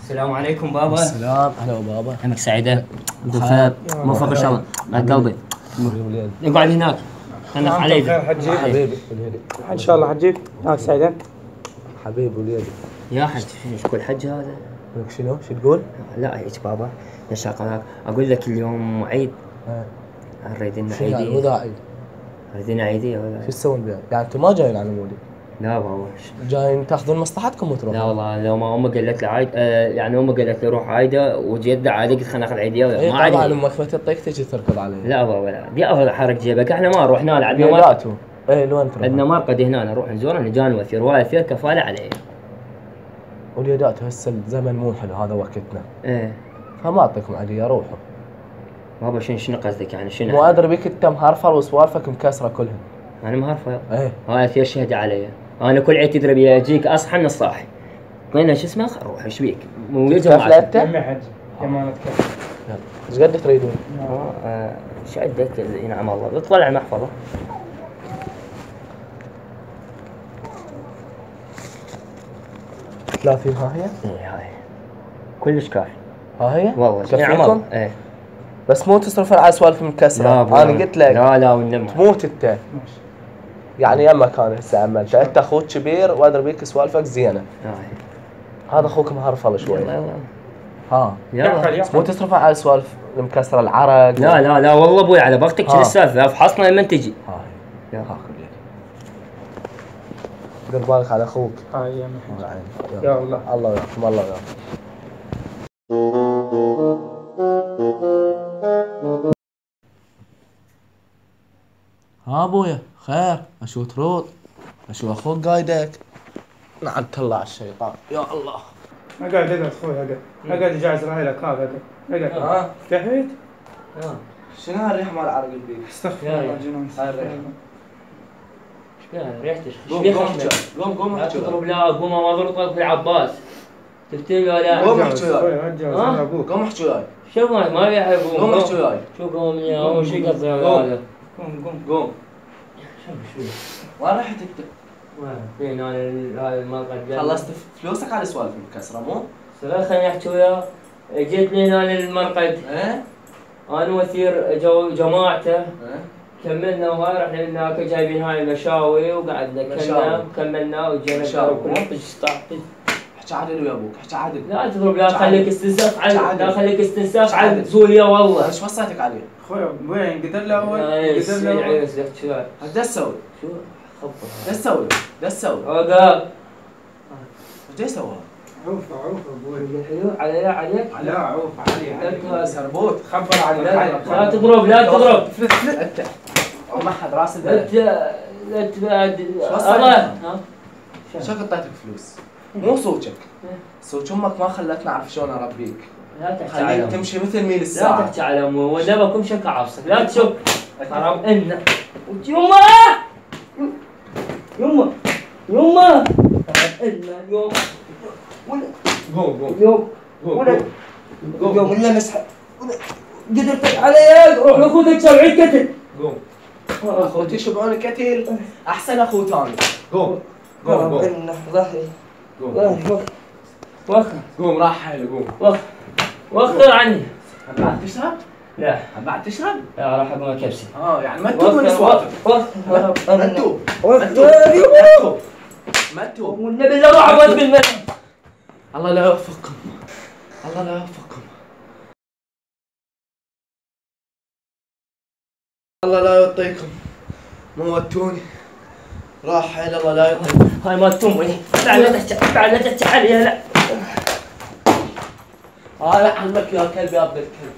السلام عليكم بابا. السلام. هلا بابا. يومك سعيدة. بخير. موفق ان شاء الله. مع قلبي. اقعد هناك. خلنا علي. خير حجي. حبيبي ان شاء الله حجي. يومك سعيدة. حبيبي وليدي. يا حج ايش تقول حج هذا؟ لك شنو؟ شو تقول؟ لا هيك بابا نشاط اقول لك اليوم عيد. نريد لنا شنو عيدية. الوضع عيد؟ نريد عيدية ولا شو تسوون بها؟ يعني انتم ما جايين على مولد؟ لا بابا. جايين تاخذون مصلحتكم وتروحون؟ لا والله لو ما امي قالت لي عايد يعني امي قالت لي روح عايده وجيت عادي قلت خلينا ناخذ عيديه ولا اي ما عادي. طبعا امك ما تعطيك تجي تركض علي. لا بابا لا دي افضل حرك جيبك احنا ما نروح هنا عندنا مرقد. اي لوين تروح؟ عندنا مرقد هنا نروح نزور نجان وثير وثير كفاله عليه. وليدات هسه الزمن مو حلو هذا وقتنا. ايه فما اعطيكم عيديه روحوا. بابا شنو قصدك يعني شنو؟ مو ادري بك انت مهرفر وسوالفك مكسره كلها. انا مهرفه. ايه هاي وثير شهد علي. انا كل عيد تدري اجيك اصحى من الصاحي. طينا شو اسمه روح ايش بيك؟ مو يا جماعه. يمي حجي يما نتكلم. ايش قد تريدون؟ ايش عندك ينعم الله اطلع المحفظه. 30 ها هي؟ ايه هاي كلش كافي. ها هي؟ والله كفيكم؟ ايه بس مو تصرفون على سوالف مكسره. انا قلت لك لا والنمى تموت انت. يعني يمك انا هسه عملت انت اخوك كبير وادري بيك سوالفك زينه. هذا اخوك مهرفل شوي. يلا ها يلا مو تصرفون على سوالف المكسره العرق. لا والله ابوي على بختك شو السالفه افحصنا لما تجي. يلا دير بالك على اخوك. هاي يمي حجي. يا الله. الله وياكم الله وياكم. ها ابويا خير اشو ترود اشو اخوك قايدك نعت الله على الشيطان يا الله. اقعد اخوي اقعد جاعز رايلك هذا اقعد. ها استحيت؟ شنو هالريح مال عرق البيك؟ استغفر الله جنون. هاي الريح. ريحتك قوم لا تضرب لا قوم ما ضربك في العباس تفتني ولا قوم احكي وياي. انا ابوك. قوم احكي وياي. شو ما يحبون قوم احكي وياي. شو قوم يا هو شو قصدي هذا قوم. شو وين رحت انت؟ فين انا هذا المرقد خلصت فلوسك على سوالف المكسره مو؟ خليني احكي وياه جيت لي هنا للمرقد ايه؟ انا وثير جماعته ايه؟ كملنا وهاي رحنا هناك جايبين هاي المشاوي وقعدنا كملنا وجينا احكي عدل ويا ابوك احكي عدل. لا تضرب لا خليك استنساخ لا خليك استنساخ عن زوليا والله. ايش وصيتك عليه؟ اخوي وين قدر له اول؟ قدر له اول ايش تسوي؟ شو خبط ايش تسوي؟ ايش تسوي؟ اوقف ايش تسوي؟ عوف ابوي. حلو عليك لا عوف علي سربوت خبر علي. لا تضرب انت ما حد راس البلد. لا تبعد الله. شو قطيتك فلوس؟ مو صوتك صوت امك ما خلتني اعرف شلون اربيك. لا تحكي على خليك تمشي مثل ميل الساعه. لا تحكي على امي ولا بكم شك عفصك لا تشك حرام ان يما يما اليوم قوم ولا مسحب قدرت علي روح لاخوك تسوي كتل. قوم اخوتي يشبعون الكتل احسن اخو ثاني. قوم ظهري وخر قوم راح حيله قوم وخر عني. بعد تشرب؟ لا بعد تشرب؟ لا راح اقوم كبسي. يعني ما تتوب من سوالفك. ما تتوب ما تتوب والنبي لا روح ابوس بالمدى. الله لا يوفقكم الله لا يوفقكم الله لا يعطيكم موتوني راح حيل الله لا يعطيكم. هاي ما تمي تعال لا تحكي عليها لا. هاي عمك يا كلب يا ابن الكلب.